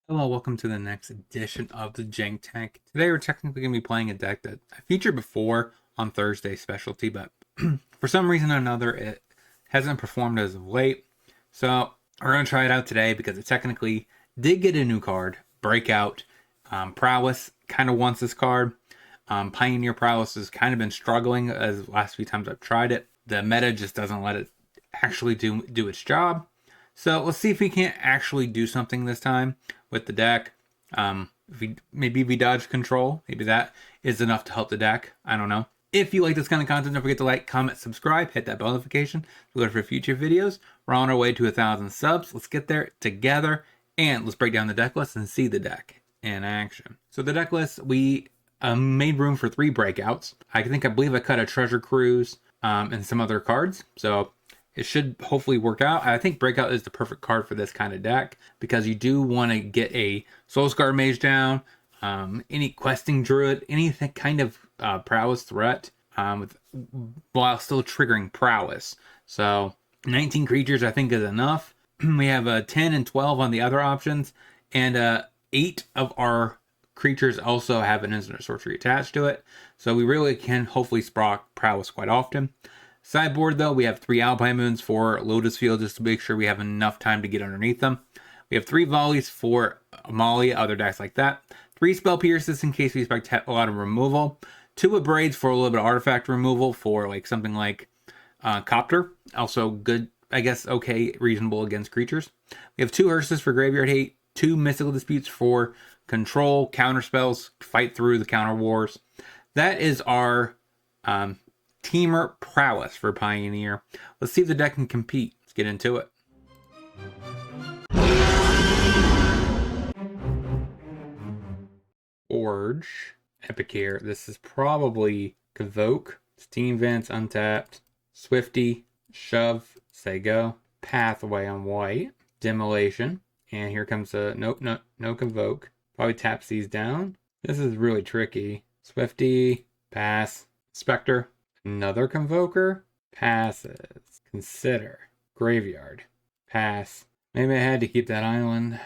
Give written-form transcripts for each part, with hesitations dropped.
Hello, welcome to the next edition of the Jank Tank. Today we're technically going to be playing a deck that I featured before on Thursday specialty, but for some reason or another it hasn't performed as of late. So we're going to try it out today because it technically did get a new card, Breakout. Prowess kind of wants this card. Pioneer Prowess has kind of been struggling as the last few times I've tried it. The meta just doesn't let it actually do its job. So let's see if we can't actually do something this time with the deck. Maybe we dodge control. Maybe that is enough to help the deck. I don't know. If you like this kind of content, don't forget to like, comment, subscribe, hit that bell notification to look for future videos. We're on our way to 1,000 subs. Let's get there together and let's break down the deck list and see the deck in action. So the deck list, we made room for 3 breakouts. I believe I cut a Treasure Cruise and some other cards. So it should hopefully work out. I think Breakout is the perfect card for this kind of deck because you do want to get a Soulscar Mage down, any Questing Druid, anything kind of Prowess threat while still triggering Prowess. So 19 creatures I think is enough. We have 10 and 12 on the other options, and 8 of our creatures also have an instant sorcery attached to it. So we really can hopefully sprock Prowess quite often. Sideboard, though, we have 3 Alpine Moons for Lotus Field just to make sure we have enough time to get underneath them. We have 3 Volleys for Amalia, other decks like that. 3 Spell Pierces in case we expect a lot of removal. 2 Abrades for a little bit of artifact removal for like something like Copter. Also good, I guess, okay, reasonable against creatures. We have 2 Hearses for Graveyard Hate. 2 Mystical Disputes for control, counter spells, fight through the counter wars. That is our Temur Prowess for Pioneer. Let's see if the deck can compete. Let's get into it. Forge, Epic here. This is probably Convoke, Steam Vents, Untapped, Swifty, Shove, say go, Pathway on white, Demolition, and here comes a no Convoke. Probably taps these down. This is really tricky. Swifty, pass, Spectre, another Convoker, passes, Consider, Graveyard, pass. Maybe I had to keep that island.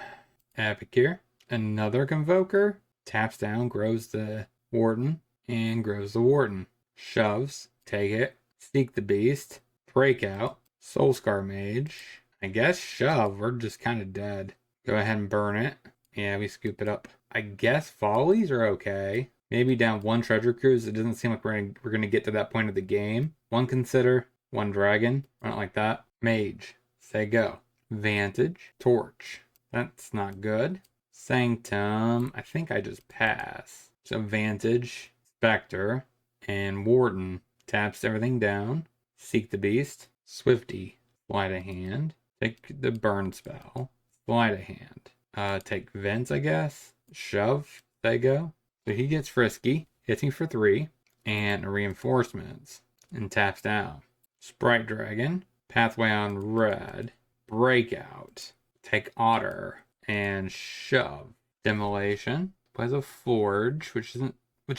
Epic here, another Convoker, taps down, grows the Warden, and grows the Warden. Shoves, take it, Seek the Beast, Breakout, Soulscar Mage. I guess Shove, we're just kind of dead. Go ahead and burn it. Yeah, we scoop it up. I guess Volleys are okay. Maybe down 1 Treasure Cruise. It doesn't seem like we're gonna get to that point of the game. 1 Consider, 1 Dragon. Run it like that. Mage, say go. Vantage, Torch. That's not good. Sanctum, I think I just pass. So Vantage, Spectre, and Warden. Taps everything down. Seek the Beast, Swifty, Sleight of Hand. Take the burn spell. Sleight of Hand. Take Vents, I guess. Shove, they go. So he gets frisky, hits me for 3, and reinforcements, and taps down. Sprite Dragon, Pathway on red, Breakout, take Otter, and Shove. Demolition, plays a Forge, which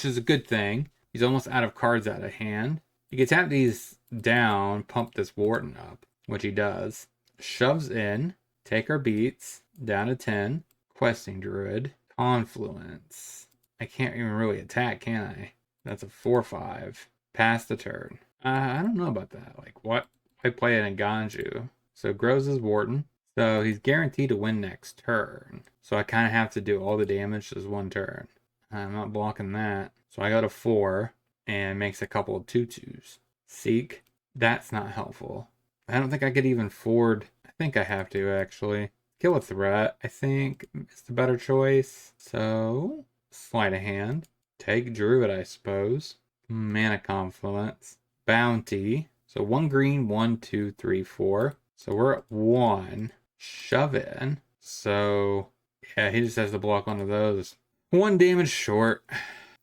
is a good thing. He's almost out of cards out of hand. He can tap these down, pump this Warden up, which he does. Shoves in, take our beats, down to 10, Questing Druid, Confluence. I can't even really attack, can I? That's a 4/5. Pass the turn. I don't know about that. Like, what? I play an Ganju. So grows his Warden. So he's guaranteed to win next turn. So I kind of have to do all the damage this 1 turn. I'm not blocking that. So I go to 4 and makes a couple of 2/2s. Seek. That's not helpful. I don't think I could even forward. I think I have to, actually. Kill a threat, I think, is the better choice. So Sleight of Hand. Take Druid, I suppose. Mana Confluence. Bounty. So 1 green, 1, 2, 3, 4. So we're at 1. Shove in. So, yeah, he just has to block one of those. 1 damage short.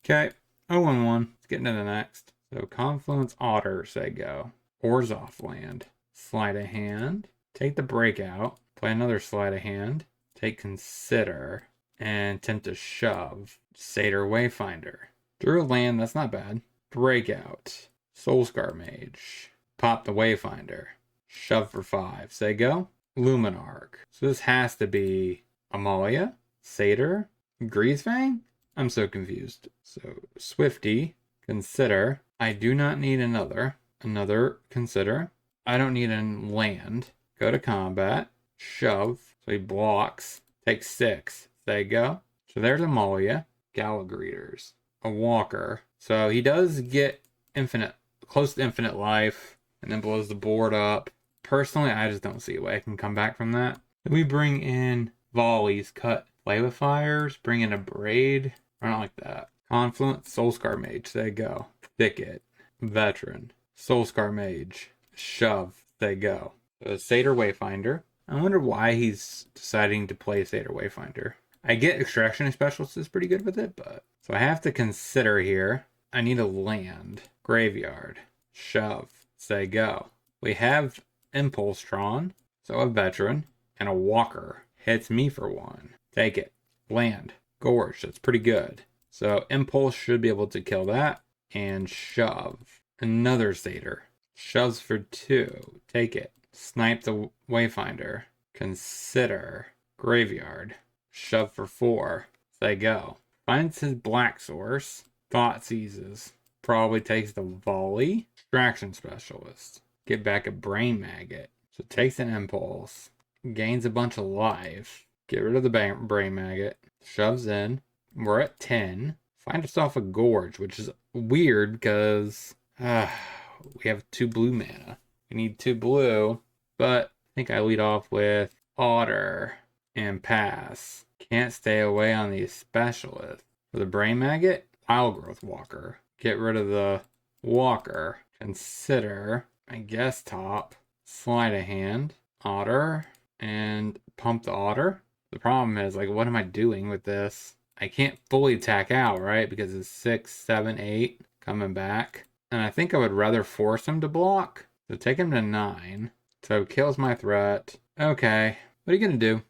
Okay. 0-1-1. Let's get into the next. So Confluence, Otter, say go. Oars off land. Sleight of Hand. Take the Breakout. Play another Sleight of Hand. Take Consider. And attempt to shove. Satyr Wayfinder. Drew a land, that's not bad. Breakout. Soulscar Mage. Pop the Wayfinder. Shove for 5. Say go. Luminarch. So this has to be Amalia. Satyr, Greasefang? I'm so confused. So Swifty, consider. I do not need another. Another consider. I don't need a land. Go to combat. Shove. So he blocks. Takes 6. There you go. So there's a Malia. Galagreeters. A Walker. So he does get infinite, close to infinite life, and then blows the board up. Personally, I just don't see a way I can come back from that. Then we bring in volleys, cut, play with fires, bring in a braid. I don't like that. Confluence, Soulscar Mage. There you go. Thicket, Veteran, Soulscar Mage, Shove. There you go. Satyr Wayfinder. I wonder why he's deciding to play Satyr Wayfinder. I get Extraction Specialist is pretty good with it, but... So I have to consider here. I need a land. Graveyard. Shove. Say go. We have Impulse-tron. So a Veteran. And a Walker. Hits me for 1. Take it. Land. Gorge. That's pretty good. So Impulse should be able to kill that. And Shove. Another Satyr. Shoves for 2. Take it. Snipe the Wayfinder. Consider. Graveyard. Shove for 4. Say go. Finds his black source. Thought seizes. Probably takes the volley. Extraction Specialist. Get back a Brain Maggot. So takes an Impulse. Gains a bunch of life. Get rid of the Brain Maggot. Shoves in. We're at 10. Find yourself a Gorge, which is weird because we have 2 blue mana. We need 2 blue, but I think I lead off with Otter and pass. Can't stay away on the Specialist. For the Brain Maggot, Wildgrowth Walker. Get rid of the Walker. Consider, I guess, top. Slide a hand. Otter. And pump the Otter. The problem is, like, what am I doing with this? I can't fully attack out, right? Because it's 6, 7, 8 coming back. And I think I would rather force him to block. So take him to 9. So kills my threat. Okay. What are you going to do?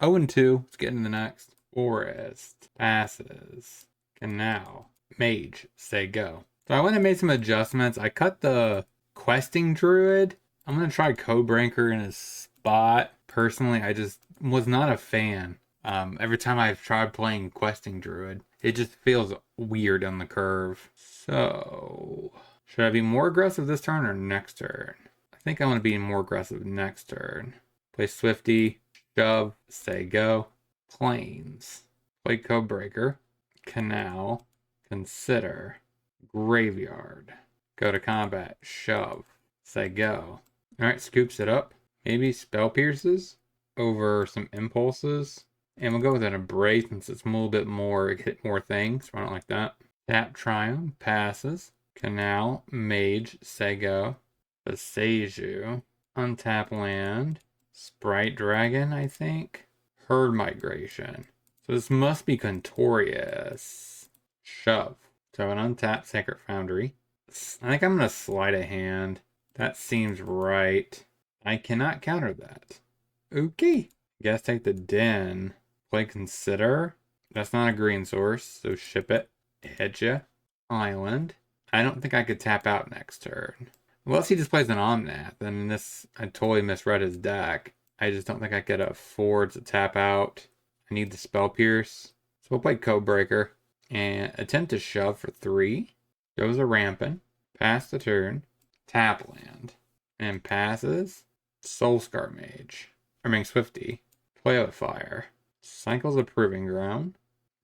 0-2. Let's get into the next. Forest. Passes. Canal. Mage. Say go. So I went and made some adjustments. I cut the Questing Druid. I'm going to try Codebreaker in his spot. Personally, I just was not a fan. Every time I've tried playing Questing Druid, it just feels weird on the curve. So, should I be more aggressive this turn or next turn? I think I want to be more aggressive next turn. Play Swifty, Shove, Say Go, Plains, play Codebreaker, Canal, Consider, Graveyard, go to combat, Shove, Say Go. Alright, scoops it up. Maybe Spell Pierces over some Impulses. And we'll go with an Abrade since it's a little bit more, hit more things. I don't like that. Tap Triumph, passes. Canal, Mage, Say Go. Beseiju, untap land. Sprite Dragon, I think. Herd Migration. So this must be Contorious. Shove. So an untapped Sacred Foundry. I think I'm going to slide a hand. That seems right. I cannot counter that. Okay. Guess take the Den. Play Consider. That's not a green source, so ship it. Hit ya. Island. I don't think I could tap out next turn. Unless he just plays an Omnath, then this, I totally misread his deck. I just don't think I could afford to tap out. I need the Spell Pierce. So we'll play Codebreaker. And attempt to shove for 3. Goes a Rampant. Pass the turn. Tap land. And passes. Soulscar Mage. Swifty. Play with Fire. Cycles a Proving Ground.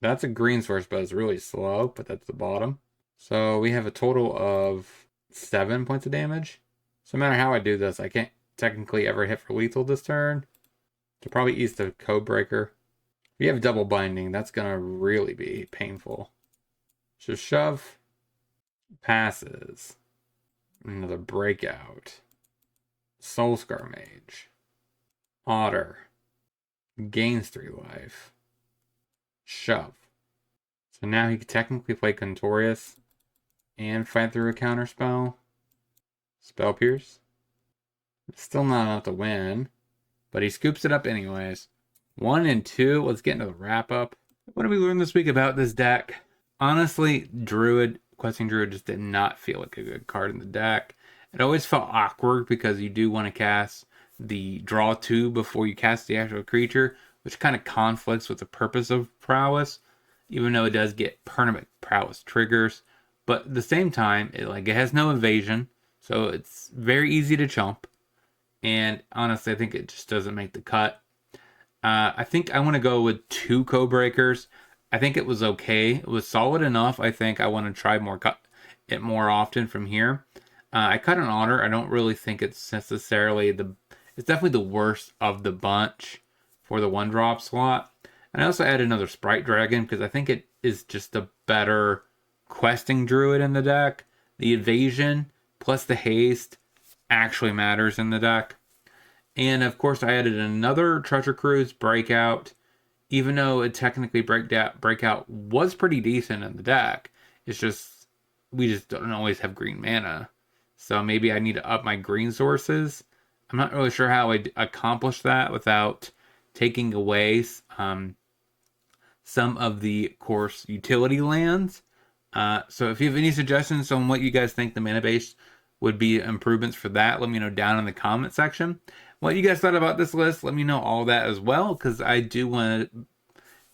That's a green source, but it's really slow. But that's the bottom. So we have a total of 7 points of damage. So no matter how I do this, I can't technically ever hit for lethal this turn. So probably east of Codebreaker. If you have double binding, that's going to really be painful. So shove. Passes. Another breakout. Soulscar Mage. Otter. Gains 3 life. Shove. So now he could technically play Contorious and fight through a counterspell. Spell Pierce. Still not enough to win, but he scoops it up anyways. 1 and 2. Let's get into the wrap up. What did we learn this week about this deck? Honestly, Questing Druid just did not feel like a good card in the deck. It always felt awkward because you do want to cast the draw 2 before you cast the actual creature, which kind of conflicts with the purpose of Prowess, even though it does get permanent Prowess triggers. But at the same time, it has no evasion, so it's very easy to chump. And honestly, I think it just doesn't make the cut. I think I want to go with 2 code breakers. I think it was okay. It was solid enough. I think I want to try it more often from here. I cut an otter. I don't really think it's necessarily it's definitely the worst of the bunch for the 1-drop slot. And I also added another Sprite Dragon because I think it is just a better questing druid in the deck. The evasion plus the haste actually matters in the deck. And of course, I added another Treasure Cruise Breakout, even though it technically Breakout was pretty decent in the deck. It's just, we just don't always have green mana. So maybe I need to up my green sources. I'm not really sure how I accomplish that without taking away some of the course utility lands. So if you have any suggestions on what you guys think the mana base would be improvements for that, let me know down in the comment section. What you guys thought about this list, let me know all that as well, because I do want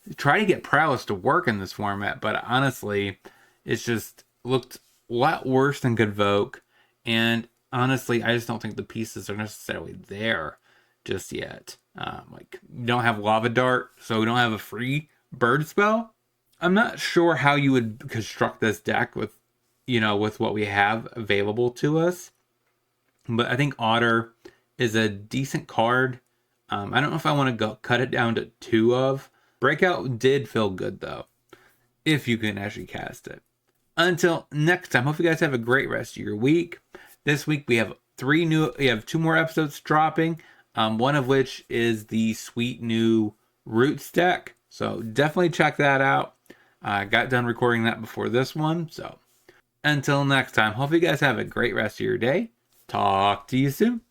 to try to get Prowess to work in this format, but honestly, it's just looked a lot worse than KebbieG, and honestly, I just don't think the pieces are necessarily there just yet. We don't have Lava Dart, so we don't have a free bird spell. I'm not sure how you would construct this deck with what we have available to us, but I think Otter is a decent card. I don't know if I want to cut it down to 2 of. Breakout did feel good though, if you can actually cast it. Until next time, hope you guys have a great rest of your week. This week we have 2 more episodes dropping, one of which is the sweet new Roots deck. So definitely check that out. I got done recording that before this one. So until next time, hope you guys have a great rest of your day. Talk to you soon.